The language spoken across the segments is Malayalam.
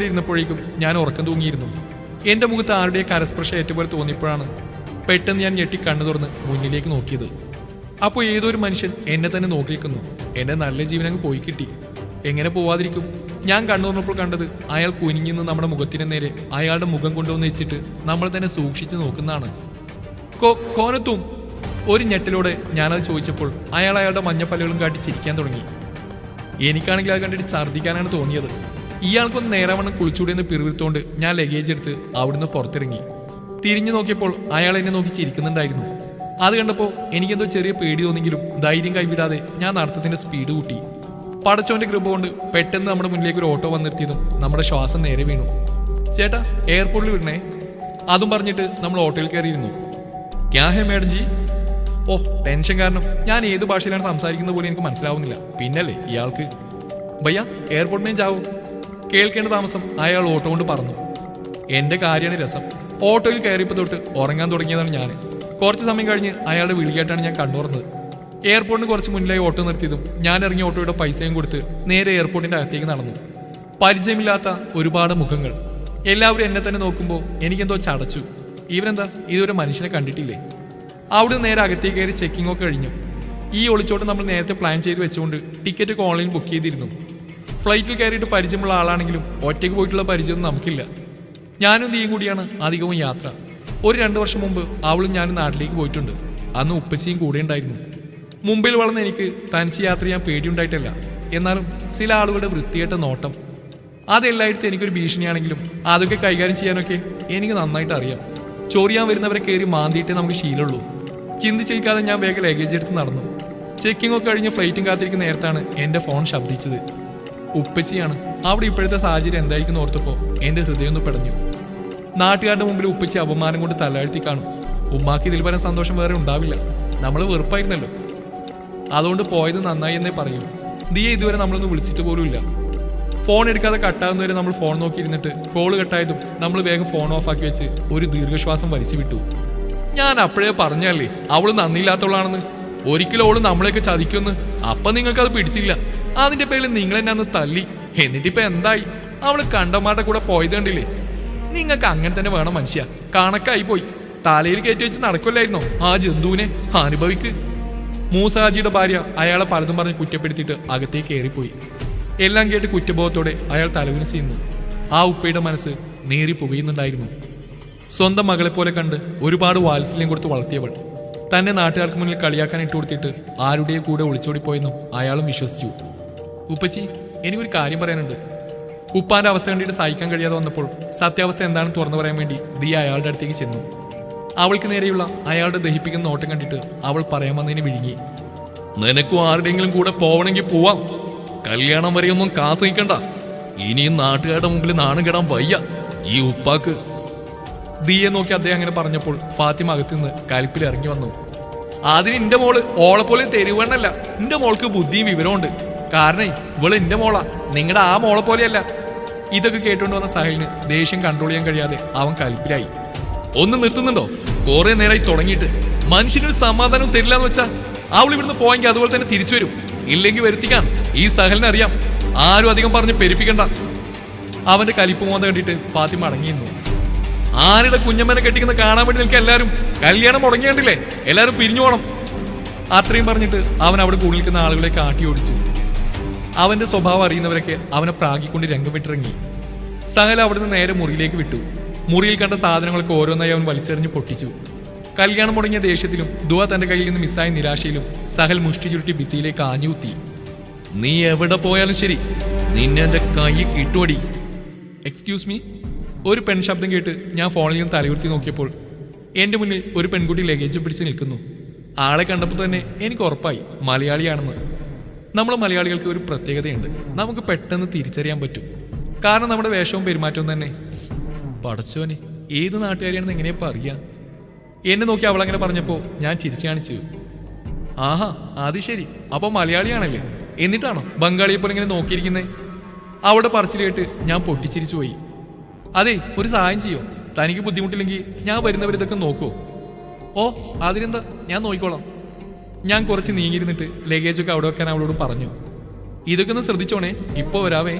സോഫയിൽ ഇരുന്നപ്പോഴേക്കും ഞാൻ ഉറക്കം തൂങ്ങിയിരുന്നു. എന്റെ മുഖത്ത് ആരുടെ കരസ്പർശം ഏറ്റപോലെ തോന്നിയപ്പോഴാണ് പെട്ടെന്ന് ഞാൻ ഞെട്ടി കണ്ണു തുറന്ന് മുന്നിലേക്ക് നോക്കിയത്. അപ്പോൾ ഏതോ ഒരു മനുഷ്യൻ എന്നെ തന്നെ നോക്കി നിൽക്കുന്നു. എന്റെ നല്ല ജീവൻ അങ്ങ് പോയി കിട്ടി. എങ്ങനെ പോവാതിരിക്കും? ഞാൻ കണ്ണു തുറന്നപ്പോൾ കണ്ടത് അയാൾ കുനിഞ്ഞിന്ന് നമ്മുടെ മുഖത്തിന് നേരെ അയാളുടെ മുഖം കൊണ്ടുവന്ന് വെച്ചിട്ട് നമ്മൾ തന്നെ സൂക്ഷിച്ച് നോക്കുന്നതാണ്. കോനത്തും ഒരു ഞെട്ടിലൂടെ ഞാനത് ചോദിച്ചപ്പോൾ അയാൾ അയാളുടെ മഞ്ഞപ്പല്ലുകളും കാട്ടി ചിരിക്കാൻ തുടങ്ങി. എനിക്കാണെങ്കിൽ അത് കണ്ടിട്ട് ഛർദ്ദിക്കാനാണ് തോന്നിയത്. ഇയാൾക്കൊന്ന് നേരാവണ്ണം കുളിച്ചൂടെന്ന് പിറുവിരുത്തോണ്ട് ഞാൻ ലഗേജ് എടുത്ത് അവിടുന്ന് പുറത്തിറങ്ങി. തിരിഞ്ഞു നോക്കിയപ്പോൾ അയാൾ എന്നെ നോക്കി ചിരിക്കുന്നുണ്ടായിരുന്നു. അത് കണ്ടപ്പോൾ എനിക്കെന്തോ ചെറിയ പേടി തോന്നിയെങ്കിലും ധൈര്യം കൈവിടാതെ ഞാൻ നടത്തത്തിന്റെ സ്പീഡ് കൂട്ടി. പടച്ചോന്റെ കൃപ കൊണ്ട് പെട്ടെന്ന് നമ്മുടെ മുന്നിലേക്ക് ഒരു ഓട്ടോ വന്നെത്തിയതും നമ്മുടെ ശ്വാസം നേരെ വീണു. ചേട്ടാ, എയർപോർട്ടിൽ വിടണേ, അതും പറഞ്ഞിട്ട് നമ്മൾ ഓട്ടോയിൽ കയറിയിരുന്നു. ക്യാ ഹേ മേഡം ജി? ഓഹ്, ടെൻഷൻ കാരണം ഞാൻ ഏത് ഭാഷയിലാണ് സംസാരിക്കുന്നത് പോലും എനിക്ക് മനസ്സിലാവുന്നില്ല. പിന്നല്ലേ ഇയാൾക്ക് ഭയ്യ എയർപോർട്ടിനേം ചാവും. കേൾക്കേണ്ട താമസം അയാൾ ഓട്ടോ കൊണ്ട് പറഞ്ഞു. എന്റെ കാര്യമാണ് രസം. ഓട്ടോയിൽ കയറിയപ്പോൾ തൊട്ട് ഉറങ്ങാൻ തുടങ്ങിയതാണ് ഞാൻ. കുറച്ച് സമയം കഴിഞ്ഞ് അയാളുടെ വിളി കേട്ടാണ് ഞാൻ കണ്ണുറന്നത്. എയർപോർട്ടിന് കുറച്ച് മുന്നിലായി ഓട്ടോ നിർത്തിയതും ഞാൻ ഇറങ്ങിയ ഓട്ടോയുടെ പൈസയും കൊടുത്ത് നേരെ എയർപോർട്ടിന്റെ അകത്തേക്ക് നടന്നു. പരിചയമില്ലാത്ത ഒരുപാട് മുഖങ്ങൾ. എല്ലാവരും എന്നെ തന്നെ നോക്കുമ്പോൾ എനിക്കെന്തോ ചടച്ചു. ഇവരെന്താ ഇതൊരു മനുഷ്യനെ കണ്ടിട്ടില്ലേ? അവിടെ നേരെ അകത്തേക്ക് കയറി ചെക്കിംഗ് ഒക്കെ കഴിഞ്ഞു. ഈ ഒളിച്ചോട്ട് നമ്മൾ നേരത്തെ പ്ലാൻ ചെയ്ത് വെച്ചുകൊണ്ട് ടിക്കറ്റ് ഒക്കെ ഓൺലൈൻ ബുക്ക് ചെയ്തിരുന്നു. ഫ്ലൈറ്റിൽ കയറിയിട്ട് പരിചയമുള്ള ആളാണെങ്കിലും ഒറ്റയ്ക്ക് പോയിട്ടുള്ള പരിചയമൊന്നും നമുക്കില്ല. ഞാനും തീയും കൂടിയാണ് അധികവും യാത്ര. ഒരു 2 വർഷം മുമ്പ് അവളും ഞാനും നാട്ടിലേക്ക് പോയിട്ടുണ്ട്. അന്ന് ഉപ്പച്ചിയും കൂടെ ഉണ്ടായിരുന്നു. മുംബൈയിൽ വളർന്ന എനിക്ക് തനിച്ച് യാത്ര ചെയ്യാൻ പേടിയുണ്ടായിട്ടല്ല, എന്നാലും ചില ആളുകളുടെ വൃത്തികെട്ട നോട്ടം അതെല്ലായിടത്തും എനിക്കൊരു ഭീഷണിയാണെങ്കിലും അതൊക്കെ കൈകാര്യം ചെയ്യാനൊക്കെ എനിക്ക് നന്നായിട്ട് അറിയാം. ചൊറിയാൻ വരുന്നവരെ കയറി മാന്തിയിട്ടേ നമുക്ക് ശീലമുള്ളൂ. ചിന്തിച്ചിരിക്കാതെ ഞാൻ വേഗം ലഗേജ് എടുത്ത് നടന്നു. ചെക്കിംഗ് ഒക്കെ കഴിഞ്ഞ് ഫ്ലൈറ്റും കാത്തിരിക്കുന്ന നേരത്താണ് എൻ്റെ ഫോൺ ശബ്ദിച്ചത്. ഉപ്പച്ചിയാണ്. അവിടെ ഇപ്പോഴത്തെ സാഹചര്യം എന്തായിരിക്കും ഓർത്തപ്പോൾ എൻ്റെ ഹൃദയം ഒന്ന് പിടഞ്ഞു. നാട്ടുകാരുടെ മുമ്പിൽ ഉപ്പച്ചി അപമാനം കൊണ്ട് തലഴ്ത്തി കാണും. ഉമ്മാക്ക് ഇതിൽ പരം സന്തോഷം വേറെ ഉണ്ടാവില്ല. നമ്മൾ വെറുപ്പായിരുന്നല്ലോ, അതുകൊണ്ട് പോയത് നന്നായി എന്നേ പറയൂ. ദിയെ ഇതുവരെ നമ്മളൊന്ന് വിളിച്ചിട്ട് പോലും ഇല്ല. ഫോൺ എടുക്കാതെ കട്ടാകുന്നവരെ നമ്മൾ ഫോൺ നോക്കിയിരുന്നിട്ട് കോള് കട്ടായതും നമ്മൾ വേഗം ഫോൺ ഓഫാക്കി വെച്ച് ഒരു ദീർഘശ്വാസം വലിച്ചു വിട്ടു. ഞാൻ അപ്പോഴേ പറഞ്ഞല്ലേ അവള് നന്ദിയില്ലാത്തവളാണെന്ന്. ഒരിക്കലും അവള് നമ്മളെയൊക്കെ ചതിക്കുമെന്ന്. അപ്പം നിങ്ങൾക്കത് പിടിച്ചില്ല. അതിന്റെ പേരിൽ നിങ്ങൾ എന്നെ അന്ന് തല്ലി. എന്നിട്ടിപ്പോ എന്തായി? അവള് കണ്ടമാരുടെ കൂടെ പോയത് കണ്ടില്ലേ? നിങ്ങൾക്ക് അങ്ങനെ തന്നെ വേണം മനുഷ്യ. കണക്കായി പോയി. തലയിൽ കയറ്റി വെച്ച് നടക്കില്ലായിരുന്നോ ആ ജന്തുവിനെ? അനുഭവിക്ക്. മൂസാജിയുടെ ഭാര്യ അയാളെ പലതും പറഞ്ഞ് കുറ്റപ്പെടുത്തിയിട്ട് അകത്തേക്ക് കയറിപ്പോയി. എല്ലാം കേട്ട് കുറ്റബോധത്തോടെ അയാൾ തലകുനിച്ച് നിന്നു. ആ ഉപ്പയുടെ മനസ്സ് നേറി പുകയുന്നുണ്ടായിരുന്നു. സ്വന്തം മകളെപ്പോലെ കണ്ട് ഒരുപാട് വാത്സല്യം കൊടുത്ത് വളർത്തിയവൾ തന്നെ നാട്ടുകാർക്ക് മുന്നിൽ കളിയാക്കാൻ ഇട്ടുകൊടുത്തിട്ട് ആരുടെ കൂടെ ഒളിച്ചോടിപ്പോയെന്നും അയാളും വിശ്വസിച്ചു. ഉപ്പച്ചി, എനിക്കൊരു കാര്യം പറയാനുണ്ട്. ഉപ്പാന്റെ അവസ്ഥ കണ്ടിട്ട് സഹിക്കാൻ കഴിയാതെ വന്നപ്പോൾ സത്യാവസ്ഥ എന്താണെന്ന് തുറന്നു പറയാൻ വേണ്ടി ദിയ അയാളുടെ അടുത്തേക്ക് ചെന്നു. അവൾക്ക് നേരെയുള്ള അയാളുടെ ദഹിപ്പിക്കുന്ന നോട്ടം കണ്ടിട്ട് അവൾ പറയാൻ വന്നതിന് വിഴുങ്ങി. നിനക്കും ആരുടെയെങ്കിലും കൂടെ പോവണമെങ്കിൽ പോവാം. കല്യാണം വരെയൊന്നും കാത്തു നിൽക്കണ്ട. ഇനിയും നാട്ടുകാരുടെ മുമ്പിൽ നാണം കെടാൻ വയ്യ ഈ ഉപ്പാക്ക്. ദിയെ നോക്കി അദ്ദേഹം അങ്ങനെ പറഞ്ഞപ്പോൾ ഫാത്തിമ അകത്തുനിന്ന് കലിപ്പിൽ ഇറങ്ങി വന്നു. അതിന് എന്റെ മോള് ഓളെപ്പോലെ തെരുവണ്ണല്ല. എന്റെ മോൾക്ക് ബുദ്ധിയും വിവരമുണ്ട്. കാരണം ഇവള് എന്റെ മോളാ, നിങ്ങളുടെ ആ മോളെ പോലെയല്ല. ഇതൊക്കെ കേട്ടുകൊണ്ട് വന്ന സഹലിന് ദേഷ്യം കൺട്രോൾ ചെയ്യാൻ കഴിയാതെ അവൻ കലിപ്പിലായി. ഒന്ന് നിർത്തുന്നുണ്ടോ? കുറെ നേരമായി തുടങ്ങിയിട്ട്. മനുഷ്യനൊരു സമാധാനം തരില്ല എന്ന് വെച്ചാ അവൾ ഇവിടുന്ന് പോയെങ്കിൽ അതുപോലെ തന്നെ തിരിച്ചു വരും. ഇല്ലെങ്കിൽ വരുത്തിക്കാൻ ഈ സഹലിനെ അറിയാം. ആരും അധികം പറഞ്ഞ് പെരുപ്പിക്കണ്ട. അവന്റെ കലിപ്പ് മോന്ത കണ്ടിട്ട് ഫാത്തിമ അടങ്ങിയിരുന്നു. ആരുടെ കുഞ്ഞമ്മനെ കെട്ടിക്കുന്ന കാണാൻ വേണ്ടി നിൽക്കുക എല്ലാവരും. കല്യാണം മുടങ്ങിയണ്ടില്ലേ? എല്ലാവരും പിരിഞ്ഞു പോകണം. അത്രയും പറഞ്ഞിട്ട് അവൻ അവിടെ കൂടി നിൽക്കുന്ന ആളുകളെ കാട്ടി ഓടിച്ചു. അവന്റെ സ്വഭാവം അറിയുന്നവരൊക്കെ അവനെ പ്രാഗിക്കൊണ്ട് രംഗം വിട്ടിറങ്ങി. സഹൽ അവിടുന്ന് നേരെ മുറിയിലേക്ക് വിട്ടു. മുറിയിൽ കണ്ട സാധനങ്ങളൊക്കെ ഓരോന്നായി അവൻ വലിച്ചെറിഞ്ഞ് പൊട്ടിച്ചു. കല്യാണം മുടങ്ങിയ ദേഷ്യത്തിലും ദുവ തന്റെ കയ്യിൽ നിന്ന് മിസ്സായ നിരാശയിലും സഹൽ മുഷ്ടി ചുരുട്ടി ഭിത്തിയിലേക്ക് ആഞ്ഞുകുത്തി. നീ എവിടെ പോയാലും ശരി, നിന്നെ എന്റെ കൈ കിട്ടുമടി. Excuse me. ഒരു പെൺ ശബ്ദം കേട്ട് ഞാൻ ഫോണിൽ നിന്ന് തലയുർത്തി നോക്കിയപ്പോൾ എന്റെ മുന്നിൽ ഒരു പെൺകുട്ടി ലഗേജ് പിടിച്ച് നിൽക്കുന്നു. ആളെ കണ്ടപ്പോൾ തന്നെ എനിക്ക് ഉറപ്പായി മലയാളിയാണെന്ന്. നമ്മൾ മലയാളികൾക്ക് ഒരു പ്രത്യേകതയുണ്ട്. നമുക്ക് പെട്ടെന്ന് തിരിച്ചറിയാൻ പറ്റും. കാരണം നമ്മുടെ വേഷവും പെരുമാറ്റവും തന്നെ. പടച്ചോനെ, ഏത് നാട്ടുകാരിയാണെന്ന് എങ്ങനെയപ്പോൾ അറിയാം? എന്നെ നോക്കി അവളങ്ങനെ പറഞ്ഞപ്പോൾ ഞാൻ ചിരിച്ചു കാണിച്ചു. ആഹാ, അത് ശരി, അപ്പൊ മലയാളിയാണല്ലേ? എന്നിട്ടാണോ ബംഗാളിയെപ്പോലെ ഇങ്ങനെ നോക്കിയിരിക്കുന്നേ? അവളുടെ പറച്ചിൽ കേട്ട് ഞാൻ പൊട്ടിച്ചിരിച്ചു പോയി. അതെ, ഒരു സഹായം ചെയ്യോ? തനിക്ക് ബുദ്ധിമുട്ടില്ലെങ്കിൽ ഞാൻ വരുന്നവരിതൊക്കെ നോക്കുമോ? ഓ, അതിനെന്താ, ഞാൻ നോക്കിക്കോളാം. ഞാൻ കുറച്ച് നീങ്ങിയിരുന്നിട്ട് ലഗേജൊക്കെ അവിടെ വെക്കാൻ അവളോട് പറഞ്ഞു. ഇതൊക്കെ ഒന്ന് ശ്രദ്ധിച്ചോണേ, ഇപ്പോൾ വരാവേ.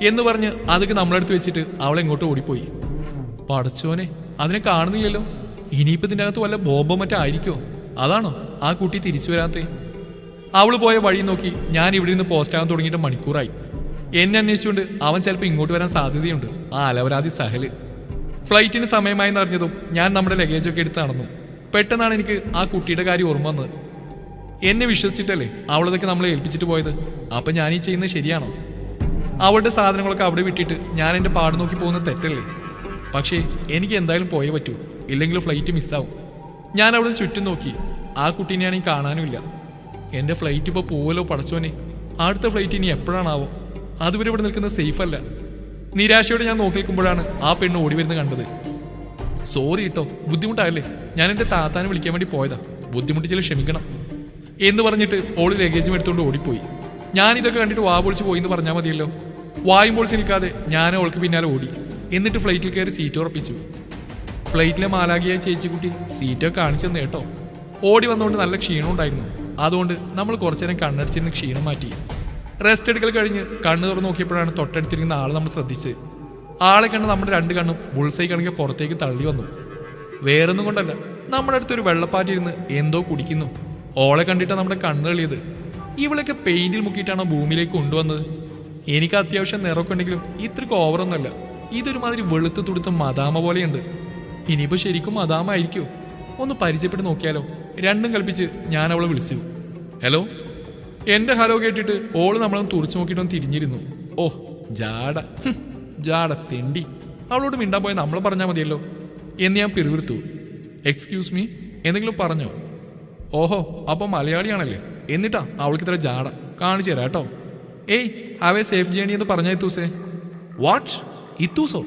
എന്ന് പറഞ്ഞ് അതൊക്കെ നമ്മളെടുത്ത് വെച്ചിട്ട് അവളെങ്ങോട്ട് ഓടിപ്പോയി. പടച്ചോനെ, അതിനെ കാണുന്നില്ലല്ലോ. ഇനിയിപ്പോ ഇതിൻ്റെ അകത്ത് വല്ല ബോംബോ മറ്റോ ആയിരിക്കോ? അതാണോ ആ കുട്ടി തിരിച്ചു വരാത്തേ? അവള് പോയ വഴി നോക്കി ഞാൻ ഇവിടെ നിന്ന് പോസ്റ്റാകാൻ തുടങ്ങിയിട്ട് മണിക്കൂറായി. എന്നെ അന്വേഷിച്ചുകൊണ്ട് അവൻ ചിലപ്പോൾ ഇങ്ങോട്ട് വരാൻ സാധ്യതയുണ്ട്, ആ അലവരാതി സഹല്. ഫ്ലൈറ്റിന് സമയമായി എന്നറിഞ്ഞതും ഞാൻ നമ്മുടെ ലഗേജൊക്കെ എടുത്ത് നടന്നു. പെട്ടെന്നാണ് എനിക്ക് ആ കുട്ടിയുടെ കാര്യം ഓർമ്മ വന്നത്. എന്നെ വിശ്വസിച്ചിട്ടല്ലേ അവളതൊക്കെ നമ്മളെ ഏൽപ്പിച്ചിട്ട് പോയത്. അപ്പം ഞാൻ ഈ ചെയ്യുന്നത് ശരിയാണോ? അവളുടെ സാധനങ്ങളൊക്കെ അവിടെ വിട്ടിട്ട് ഞാൻ എൻ്റെ പാട് നോക്കി പോകുന്നത് തെറ്റല്ലേ? പക്ഷേ എനിക്ക് എന്തായാലും പോയേ പറ്റൂ, ഇല്ലെങ്കിൽ ഫ്ലൈറ്റ് മിസ്സാവും. ഞാൻ അവിടെ ചുറ്റും നോക്കി. ആ കുട്ടീനെയാണെങ്കിൽ കാണാനുമില്ല. എൻ്റെ ഫ്ലൈറ്റ് ഇപ്പോൾ പോവല്ലോ പടച്ചോനെ. അടുത്ത ഫ്ലൈറ്റ് ഇനി എപ്പോഴാണാവോ? അതുവരെ ഇവിടെ നിൽക്കുന്നത് സേഫ് അല്ല. നിരാശയോടെ ഞാൻ നോക്കി നിൽക്കുമ്പോഴാണ് ആ പെണ്ണ് ഓടി വരുന്നത് കണ്ടത്. സോറി കേട്ടോ, ബുദ്ധിമുട്ടായല്ലേ? ഞാൻ എൻ്റെ താത്താനെ വിളിക്കാൻ വേണ്ടി പോയതാ, ബുദ്ധിമുട്ടിച്ചാൽ ക്ഷമിക്കണം എന്ന് പറഞ്ഞിട്ട് ഓള് ലഗേജും എടുത്തുകൊണ്ട് ഓടിപ്പോയി. ഞാനിതൊക്കെ കണ്ടിട്ട് വാ പൊളിച്ച് പോയി എന്ന് പറഞ്ഞാൽ മതിയല്ലോ. വായും പൊളിച്ച് നിൽക്കാതെ ഞാൻ അവൾക്ക് പിന്നാലെ ഓടി. എന്നിട്ട് ഫ്ലൈറ്റിൽ കയറി സീറ്റ് ഉറപ്പിച്ചു. ഫ്ലൈറ്റിലെ മാലാഖിയായ ചേച്ചിക്കുട്ടി സീറ്റൊക്കെ കാണിച്ചു തന്നെ കേട്ടോ. ഓടി വന്നുകൊണ്ട് നല്ല ക്ഷീണം ഉണ്ടായിരുന്നു. അതുകൊണ്ട് നമ്മൾ കുറച്ചു നേരം കണ്ണടിച്ചിരുന്ന് ക്ഷീണം മാറ്റി. റെസ്റ്റ് എടുക്കൽ കഴിഞ്ഞ് കണ്ണ് തുറന്ന് നോക്കിയപ്പോഴാണ് തൊട്ടടുത്തിരിക്കുന്ന ആളെ നമ്മൾ ശ്രദ്ധിച്ച്. ആളെ കണ്ട് നമ്മുടെ രണ്ട് കണ്ണും ബുൾസൈ കണക്കെ പുറത്തേക്ക് തള്ളി വന്നു. വേറൊന്നും കൊണ്ടല്ല, നമ്മുടെ അടുത്തൊരു വെള്ളപ്പാറ്റിരുന്ന് എന്തോ കുടിക്കുന്നു. ഓളെ കണ്ടിട്ടാണ് നമ്മുടെ കണ്ണ് കളിയത്. ഇവളൊക്കെ പെയിന്റിൽ മുക്കിയിട്ടാണോ ഭൂമിയിലേക്ക് കൊണ്ടുവന്നത്? എനിക്ക് അത്യാവശ്യം നിറമൊക്കെ ഉണ്ടെങ്കിലും ഇത്രയ്ക്ക് ഓവറൊന്നുമല്ല. ഇതൊരുമാതിരി വെളുത്ത് തുടുത്ത മദാമ പോലെയുണ്ട്. ഇനിയിപ്പോൾ ശരിക്കും മദാമ ആയിരിക്കുമോ? ഒന്ന് പരിചയപ്പെട്ട് നോക്കിയാലോ? രണ്ടും കൽപ്പിച്ച് ഞാൻ അവളെ വിളിച്ചു. ഹലോ. എൻ്റെ ഹലോ കേട്ടിട്ട് ഓള് നമ്മളൊന്ന് തുറച്ചു നോക്കിയിട്ടൊന്ന് തിരിഞ്ഞിരുന്നു. ഓ ജാട, ജാട തെണ്ടി. അവളോട് മിണ്ടാൻ പോയാൽ നമ്മളെ പറഞ്ഞാൽ മതിയല്ലോ എന്ന് ഞാൻ പിറുവിറുത്തു. എക്സ്ക്യൂസ് മീ, എന്തെങ്കിലും പറഞ്ഞോ? ഓഹോ, അപ്പം മലയാളിയാണല്ലേ? എന്നിട്ടാ അവൾക്ക് ഇത്ര ജാട? കാണിച്ചു തരാം കേട്ടോ. ഏയ് ഹാവ് എ സേഫ് ജേണി എന്ന് പറഞ്ഞ ഇത്തൂസേ. വാട്ട്? ഇത്തൂസോ?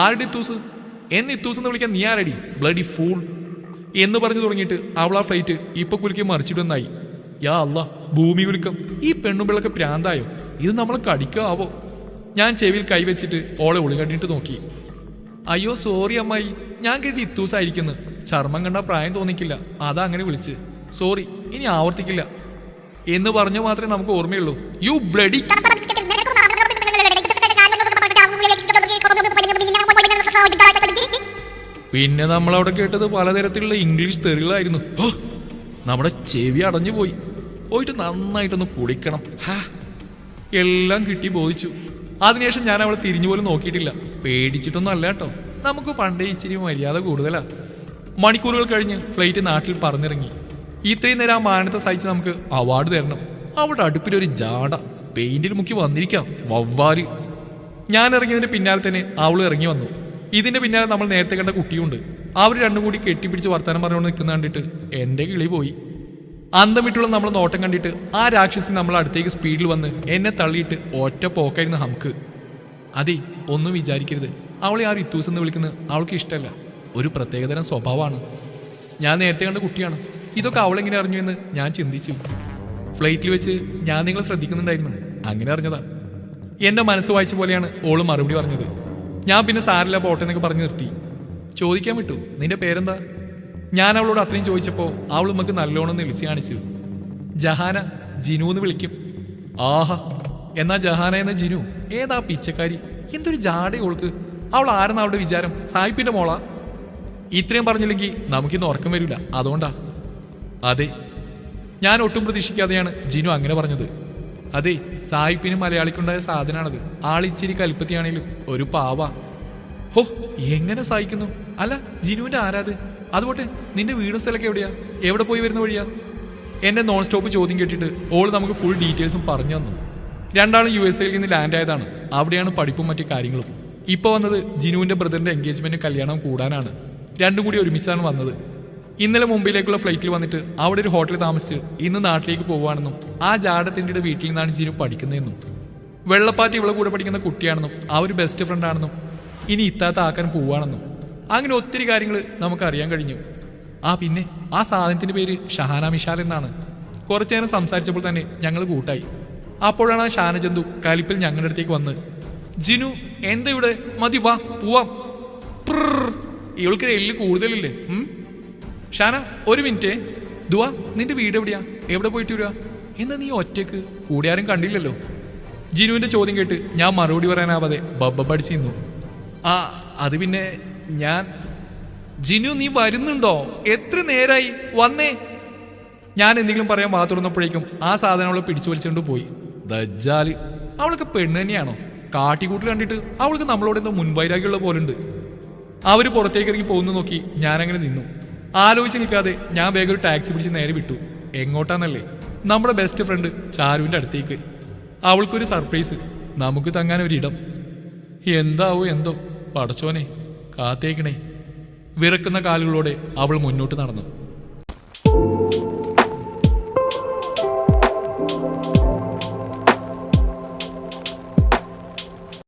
ആരുടെ ഇത്തൂസ്? എന്നെ ഇത്തൂസ് എന്ന് വിളിക്കാൻ നീ ആരടി, ബ്ലഡി ഫൂൾ എന്ന് പറഞ്ഞു തുടങ്ങിയിട്ട് അവൾ ആ ഫ്ലൈറ്റ് ഇപ്പൊ കുലുക്കി മറിച്ചിട്ടൊന്നായി. യാ അല്ലാ, ഭൂമി കുലുക്കം. ഈ പെണ്ണുമ്പിള്ളൊക്കെ പ്രാന്തായോ? ഇത് നമ്മളെ കടിക്കാവോ? ഞാൻ ചെവിയിൽ കൈവച്ചിട്ട് ഓളെ ഒളികണ്ടിട്ട് നോക്കി. അയ്യോ സോറി അമ്മായി, ഞാൻ കരുതി ഇത്തൂസായിരിക്കുന്നു. ചർമ്മം കണ്ടാൽ പ്രായം തോന്നിക്കില്ല, അതാ അങ്ങനെ വിളിച്ച്. സോറി, ഇനി ആവർത്തിക്കില്ല എന്ന് പറഞ്ഞു മാത്രമേ നമുക്ക് ഓർമ്മയുള്ളൂ. You bloody. പിന്നെ നമ്മളവിടെ കേട്ടത് പലതരത്തിലുള്ള ഇംഗ്ലീഷ് തെറികളായിരുന്നു. നമ്മുടെ ചെവി അടഞ്ഞു പോയി. പോയിട്ട് നന്നായിട്ടൊന്ന് കുളിക്കണം. എല്ലാം കിട്ടി ബോധിച്ചു. അതിനുശേഷം ഞാൻ അവളെ തിരിഞ്ഞു പോലും നോക്കിയിട്ടില്ല. പേടിച്ചിട്ടൊന്നും അല്ല കേട്ടോ, നമുക്ക് പണ്ടേ ഇച്ചിരി മര്യാദ കൂടുതലാ. മണിക്കൂറുകൾ കഴിഞ്ഞ് ഫ്ലൈറ്റ് നാട്ടിൽ പറന്നിറങ്ങി. ഇത്രയും നേരം ആ മാനത്തെ സഹിച്ച് നമുക്ക് അവാർഡ് തരണം. അവിടെ അടുപ്പിലൊരു ജാട പെയിന്റിൽ മുക്കി വന്നിരിക്കാം വവ്വാര്. ഞാൻ ഇറങ്ങിയതിന്റെ പിന്നാലെ തന്നെ അവൾ ഇറങ്ങി വന്നു. ഇതിന്റെ പിന്നാലെ നമ്മൾ നേരത്തെ കണ്ട കുട്ടിയുണ്ട്. അവർ രണ്ടും കൂടി കെട്ടിപ്പിടിച്ച് വർത്താനം പറഞ്ഞുകൊണ്ട് നിൽക്കുന്ന കണ്ടിട്ട് എന്റെ കിളി പോയി. അന്തം വിട്ടുള്ള നമ്മൾ നോട്ടം കണ്ടിട്ട് ആ രാക്ഷസി നമ്മൾ അടുത്തേക്ക് സ്പീഡിൽ വന്ന് എന്നെ തള്ളിയിട്ട് ഒറ്റ പോക്കായിരുന്നു ഹംക്ക്. അതെ, ഒന്നും വിചാരിക്കരുത്, അവളെ ആ ഇത്തൂസ് എന്ന് വിളിക്കുന്നത് അവൾക്ക് ഇഷ്ടമല്ല. ഒരു പ്രത്യേകതരം സ്വഭാവമാണ്. ഞാൻ നേരത്തെ കണ്ട കുട്ടിയാണ്. ഇതൊക്കെ അവളെങ്ങനെ അറിഞ്ഞു എന്ന് ഞാൻ ചിന്തിച്ചു. ഫ്ലൈറ്റിൽ വെച്ച് ഞാൻ നിങ്ങളെ ശ്രദ്ധിക്കുന്നുണ്ടായിരുന്നു, അങ്ങനെ അറിഞ്ഞതാ. എൻ്റെ മനസ്സ് വായിച്ച പോലെയാണ് ഓള് മറുപടി പറഞ്ഞത്. ഞാൻ പിന്നെ സാരില്ല പോട്ടെ എന്നൊക്കെ പറഞ്ഞു നിർത്തി. ചോദിക്കാൻ വിട്ടു, നിന്റെ പേരെന്താ? ഞാൻ അവളോട് അത്രയും ചോദിച്ചപ്പോൾ അവൾ നമുക്ക് നല്ലോണം വിളിച്ച് കാണിച്ചു. ജഹാന, ജിനു എന്ന് വിളിക്കും. ആഹാ, എന്നാ ജഹാന എന്ന ജിനു ഏതാ പിച്ചക്കാരി? എന്തൊരു ജാടേ ഓൾക്ക്. അവൾ ആരെന്നാ അവളുടെ വിചാരം? സായിപ്പിന്റെ മോളാ? ഇത്രയും പറഞ്ഞില്ലെങ്കിൽ നമുക്കിന്ന് ഉറക്കം വരില്ല, അതുകൊണ്ടാ. അതെ, ഞാൻ ഒട്ടും പ്രതീക്ഷിക്കാതെയാണ് ജിനു അങ്ങനെ പറഞ്ഞത്. അതെ, സായിപ്പിന് മലയാളിക്കുണ്ടായ സാധനമാണത്. ആളിച്ചിരി കൽപ്പത്തിയാണേലും ഒരു പാവ. ഹോ, എങ്ങനെ സഹായിക്കുന്നു? അല്ല, ജിനുവിന്റെ ആരാത്? അതുപോട്ടെ, നിന്റെ വീടും സ്ഥലമൊക്കെ എവിടെയാ? എവിടെ പോയി വരുന്ന വഴിയാ? എന്റെ നോൺ സ്റ്റോപ്പ് ചോദ്യം കേട്ടിട്ട് ഓൾ നമുക്ക് ഫുൾ ഡീറ്റെയിൽസും പറഞ്ഞു തന്നു. രണ്ടാളും USA നിന്ന് ലാൻഡ് ആയതാണ്. അവിടെയാണ് പഠിപ്പും മറ്റു കാര്യങ്ങളും. ഇപ്പോൾ വന്നത് ജിനുവിന്റെ ബ്രദറിന്റെ എൻഗേജ്മെന്റ് കല്യാണം കൂടാനാണ്. രണ്ടും കൂടി ഒരുമിച്ചാണ് വന്നത്. ഇന്നലെ മുംബൈയിലേക്കുള്ള ഫ്ലൈറ്റിൽ വന്നിട്ട് അവിടെ ഒരു ഹോട്ടലിൽ താമസിച്ച് ഇന്ന് നാട്ടിലേക്ക് പോവുകയാണെന്നും ആ ജാടത്തിൻ്റെ വീട്ടിൽ നിന്നാണ് ജിനു പഠിക്കുന്നതെന്നും വെള്ളപ്പാറ്റ് ഇവളെ കൂടെ പഠിക്കുന്ന കുട്ടിയാണെന്നും ആ ഒരു ബെസ്റ്റ് ഫ്രണ്ടാണെന്നും ഇനി ഇത്താത്ത ആക്കാൻ പോവുകയാണെന്നും അങ്ങനെ ഒത്തിരി കാര്യങ്ങൾ നമുക്കറിയാൻ കഴിഞ്ഞു. പിന്നെ ആ സാധനത്തിൻ്റെ പേര് ഷഹാന മിഷാൽ എന്നാണ്. കുറച്ചു നേരം സംസാരിച്ചപ്പോൾ തന്നെ ഞങ്ങൾ കൂട്ടായി. അപ്പോഴാണ് ആ ഷാനചന്തു കലിപ്പിൽ ഞങ്ങളുടെ അടുത്തേക്ക് വന്ന്, ജിനു എന്താ ഇവിടെ? മതി, വാ പോവാം. ഇവൾക്ക് എല്ല് കൂടുതലില്ലേ? ഷാന, ഒരു മിനിറ്റ്. ദുവാ, നിന്റെ വീട് എവിടെയാ? എവിടെ പോയിട്ട് വരിക? എന്നാ നീ ഒറ്റക്ക്? കൂടെ ആരും കണ്ടില്ലല്ലോ. ജിനുവിന്റെ ചോദ്യം കേട്ട് ഞാൻ മറുപടി പറയാനാവാതെ ബബ്ബടിച്ച് നിന്നു. ആ അത് പിന്നെ ഞാൻ. ജിനു നീ വരുന്നുണ്ടോ? എത്ര നേരായി വന്നേ. ഞാൻ എന്തെങ്കിലും പറയാൻ വാ തുറന്നപ്പോഴേക്കും ആ സാധനം അവളെ പിടിച്ചു വലിച്ചുകൊണ്ട് പോയി. ദജ്ജാല്, അവൾക്ക് പെണ്ണ് തന്നെയാണോ? കാട്ടിക്കൂട്ട് കണ്ടിട്ട് അവൾക്ക് നമ്മളോട് എന്തോ മുൻവൈരാഗ്യമുള്ള പോലുണ്ട്. അവര് പുറത്തേക്ക് ഇറങ്ങി പോകുന്നു നോക്കി ഞാനങ്ങനെ നിന്നു. ആലോചിച്ച് നിൽക്കാതെ ഞാൻ വേഗം ഒരു ടാക്സി പിടിച്ച് നേരെ വിട്ടു. എങ്ങോട്ടാന്നല്ലേ? നമ്മുടെ ബെസ്റ്റ് ഫ്രണ്ട് ചാരുവിന്റെ അടുത്തേക്ക്. അവൾക്കൊരു സർപ്രൈസ്, നമുക്ക് തങ്ങാൻ ഒരിടം. എന്താവോ എന്തോ, പടച്ചോനെ കാത്തേക്കണേ. വിറക്കുന്ന കാലുകളോടെ അവൾ മുന്നോട്ട് നടന്നു.